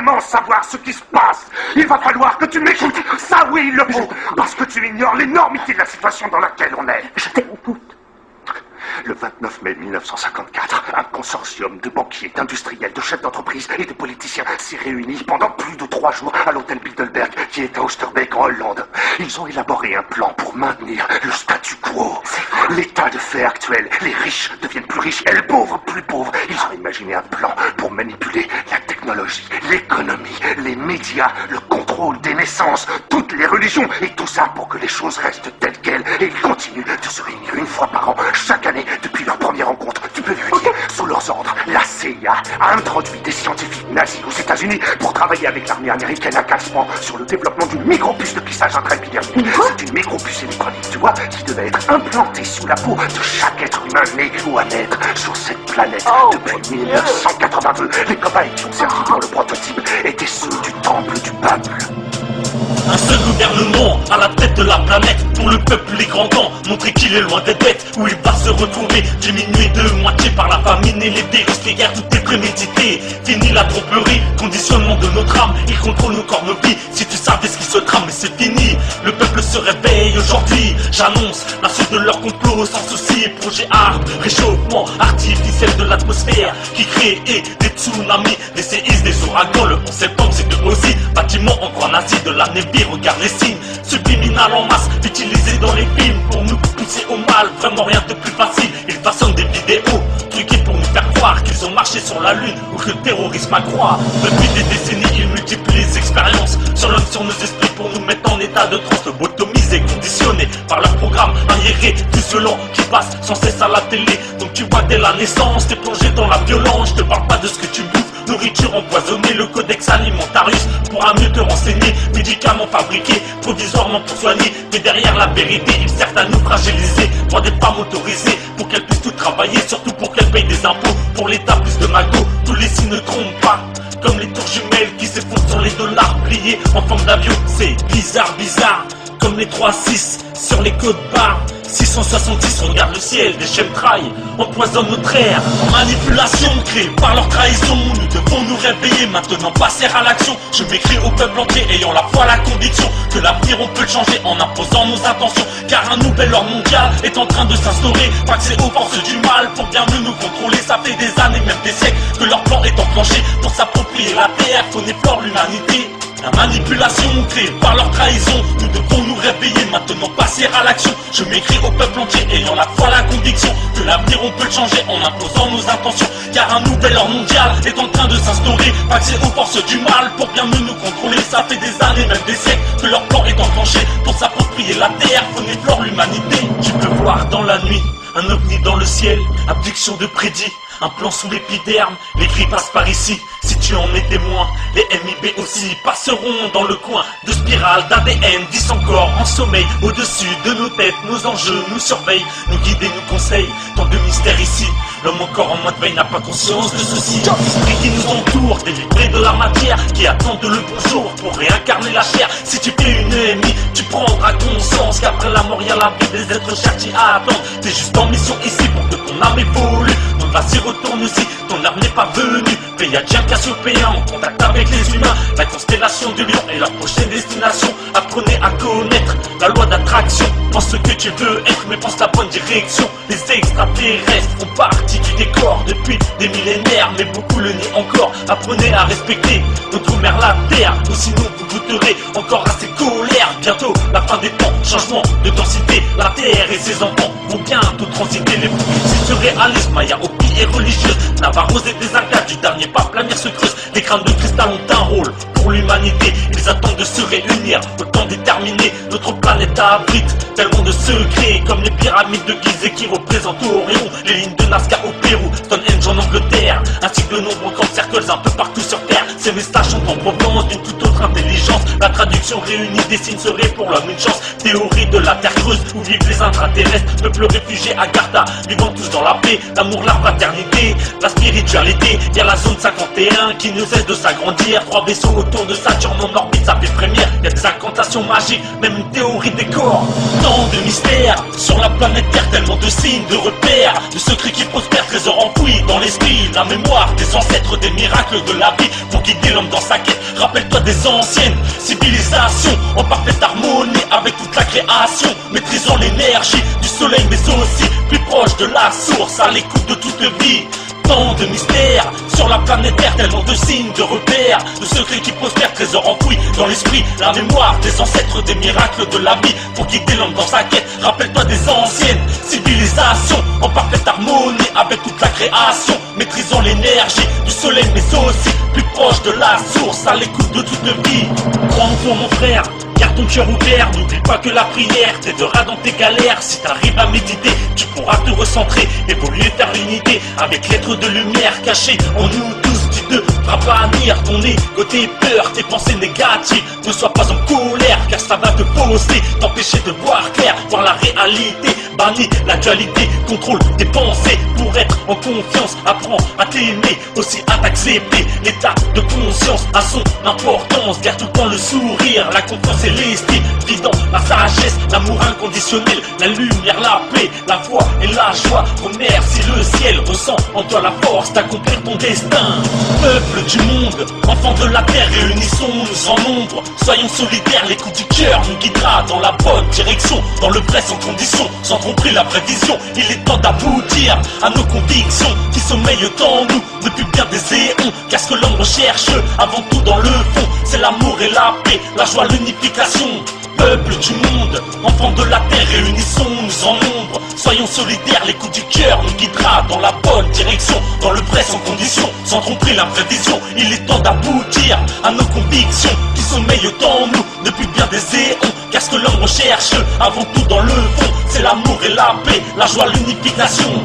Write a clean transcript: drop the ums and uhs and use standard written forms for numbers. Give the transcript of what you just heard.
vraiment savoir ce qui se passe. Il va falloir que tu m'écoutes. Ça, oui, il le faut. Parce que tu ignores l'énormité de la situation dans laquelle on est. Je t'écoute. Le 29 mai 1954, un consortium de banquiers, d'industriels, de chefs d'entreprise et de politiciens s'est réuni pendant plus de 3 jours à l'hôtel Bilderberg qui est à Oosterbeek en Hollande. Ils ont élaboré un plan pour maintenir le statu quo. L'état de fait actuel. Les riches deviennent plus riches et les pauvres plus pauvres. Ils ont imaginé un plan pour manipuler la technologie, l'économie, les médias, le contrôle des naissances, toutes les religions et tout ça pour que les choses restent telles quelles. Et ils continuent de se réunir une fois par an, chaque année, depuis leur première rencontre. Tu peux vérifier. Sous leurs ordres, la CIA a introduit des scientifiques nazis aux États-Unis pour travailler avec l'armée américaine à Caspan sur le développement d'une micropuce de plissage intra-épidermique. C'est une micropuce électronique, tu vois, qui devait être implantée sous la peau de chaque être humain né ou à naître sur cette planète depuis 1982. Les cobayes qui ont servi pour le prototype étaient ceux du temple du peuple. Un seul gouvernement à la tête de la planète, pour le peuple les grands gants, montrer qu'il est loin des bêtes, où il va se retrouver, diminué de moitié par la famine et les virus, les guerres, tout est prémédité. Fini la tromperie, conditionnement de notre âme, il contrôle nos corps, nos vies. Si tu savais ce qui se trame, mais c'est fini. Le peuple se réveille aujourd'hui, j'annonce la suite de leur complot sans souci. Projet art, réchauffement artificiel de l'atmosphère qui crée des tsunamis, des séismes, des ouragans. Le 11 septembre c'est eux aussi, bâtiment en croix nazie de la Navy, regarde les signes subliminales en masse utilisés dans les films pour nous pousser au mal, vraiment rien de plus facile. Ils façonnent des vidéos truquées pour nous faire croire qu'ils ont marché sur la lune ou que le terrorisme accroît. Depuis des décennies ils multiplient les expériences sur l'homme, sur nos esprits pour nous mettre en état de transe, lobotomisés, conditionnés par leur programme arriéré, violent qui passe sans cesse à la télé. Donc tu vois dès la naissance t'es plongé dans la violence. Je te parle pas de ce que tu bouffes, nourriture empoisonnée, le codex alimentarius pourra mieux te renseigner. Médicaments fabriqués provisoirement pour soigner, mais derrière la vérité ils servent à nous fragiliser. Droit des femmes autorisées pour qu'elles puissent tout travailler, surtout pour qu'elles payent des impôts. Pour l'État plus de magots, tous les signes ne trompent pas, comme les tours jumelles qui s'effondrent sur les dollars pliés en forme d'avion. C'est bizarre, bizarre, comme les 3-6 sur les côtes barres. 666, regarde le ciel, des chemtrails empoisonnent notre air. En manipulation créée par leur trahison, nous devons nous réveiller, maintenant passer à l'action. Je m'écris au peuple entier, ayant la foi, la conviction que l'avenir on peut le changer en imposant nos intentions. Car un nouvel ordre mondial est en train de s'instaurer, pas que c'est aux forces du mal pour bien mieux nous contrôler. Ça fait des années, même des siècles, que leur plan est enclenché pour s'approprier la terre, qu'on déplore l'humanité. La manipulation créée par leur trahison, nous devons nous réveiller, maintenant passer à l'action. Je m'écris au peuple entier, ayant la foi, la conviction que l'avenir on peut le changer en imposant nos intentions. Car un nouvel ordre mondial est en train de s'instaurer, pas que c'est aux forces du mal pour bien mieux nous contrôler. Ça fait des années, même des siècles, que leur plan est enclenché pour s'approprier la terre, qu'on déplore l'humanité. Tu peux voir dans la nuit un ovni dans le ciel, abduction de prédit, un plan sous l'épiderme, les cris passent par ici. Si tu en es témoin, les MIB aussi passeront dans le coin de spirales d'ADN, 10 encore en sommeil. Au-dessus de nos têtes, nos enjeux nous surveillent, nous guident et nous conseillent. Tant de mystères ici, l'homme encore en mode veille n'a pas conscience de ceci. L'esprit qui nous entoure, délivré de la matière, qui attendent le bonjour pour réincarner la chair. Si tu fais une EMI, tu prendras conscience qu'après la mort y'a la vie des êtres chers qui attendent. T'es juste en mission ici pour que ton âme évolue. Donc vas-y retourne aussi, ton âme n'est pas venue. Paye à Dien Cassiopéen en contact avec les humains. La constellation du lion est la prochaine destination. Apprenez à connaître la loi d'attraction. Pense ce que tu veux être, mais pense la bonne direction. Les extraterrestres font partie du décor depuis des millénaires, mais beaucoup le nient encore. Apprenez à respecter notre mère la terre, ou sinon vous goûterez encore à ses colères. Bientôt la fin des temps, changement de densité. La terre et ses enfants vont bientôt transiter. Les prophéties se réalisent, Maya, Hopi et religieuse. Navarros et des Incas, du dernier pape, la mer se creuse. Les crânes de cristal ont un rôle pour l'humanité. Ils attendent de se réunir, au temps déterminé. Notre planète abrite tellement de secrets, comme les pyramides de Gizeh qui représentent Orion, les lignes de Nazca au Pérou, Stonehenge en Angleterre, ainsi que de nombreux camps cercles un peu partout sur Terre. Ces messages sont en provenance d'une toute autre intelligence. La traduction réunie des signes serait pour l'homme une chance. Théorie de la terre creuse où vivent les intraterrestres, peuple réfugié à Gartha, vivant tous dans la paix, l'amour, la fraternité, la spiritualité. Y'a la zone 51 qui ne cesse de s'agrandir. 3 vaisseaux autour de Saturne en orbite, ça fait frémir. Y'a des incantations magiques, même une théorie des corps. Tant de mystères sur la planète Terre, tellement de signes, de repères, de secrets qui prospèrent, trésors enfouis dans l'esprit. La mémoire des ancêtres, des miracles de la vie, pour guider l'homme dans sa quête. Rappelle-toi des anciennes civilisations, en parfaite harmonie avec toute la création, maîtrisant l'énergie du soleil, mais aussi plus proche de la source, à l'écoute de toute vie. Tant de mystères sur la planète Terre, tellement de signes, de repères, de secrets qui prospèrent, trésors enfouis dans l'esprit. La mémoire des ancêtres, des miracles de la vie, pour guider l'homme dans sa quête. Rappelle-toi des anciennes civilisations, en parfaite harmonie avec toute la création, maîtrisant l'énergie du soleil, mais aussi plus proche de la source, à l'écoute de toute vie. Crois en toi mon frère, garde ton cœur ouvert, n'oublie pas que la prière t'aidera dans tes galères. Si t'arrives à méditer, tu pourras te recentrer, évoluer vers l'unité, avec l'être de lumière caché en nous tous. Tu ne feras pas nier ton ego, tes peurs, tes pensées négatives. Ne sois pas en colère, car ça va te fausser, t'empêcher de voir clair, voir la réalité. Bannis la dualité, contrôle tes pensées pour être en confiance. Apprends à t'aimer, aussi à t'accepter. L'état de conscience a son importance. Garde tout le temps le sourire, la confiance et l'estime. Vis dans la sagesse, l'amour inconditionnel, la lumière, la paix, la foi et la joie. Remercie le ciel, ressens en toi la force d'accomplir ton destin. Peuple du monde, enfants de la terre, réunissons-nous en nombre. Soyons solidaires, l'écoute du cœur nous guidera dans la bonne direction, dans le vrai sans condition, sans tromperie la prévision. Il est temps d'aboutir à nos convictions qui sommeillent en nous depuis bien des éons. Car ce que l'homme recherche avant tout dans le fond, c'est l'amour et la paix, la joie, l'unification. Peuple du monde, enfants de la terre, réunissons-nous en nombre. Soyons solidaires, l'écoute du cœur nous guidera dans la bonne direction, dans le vrai sans condition, sans tromperie la prévision. Il est temps d'aboutir à nos convictions qui sommeillent en nous depuis bien des éons. Car ce que l'homme recherche avant tout dans le fond, c'est l'amour et la paix, la joie, l'unification.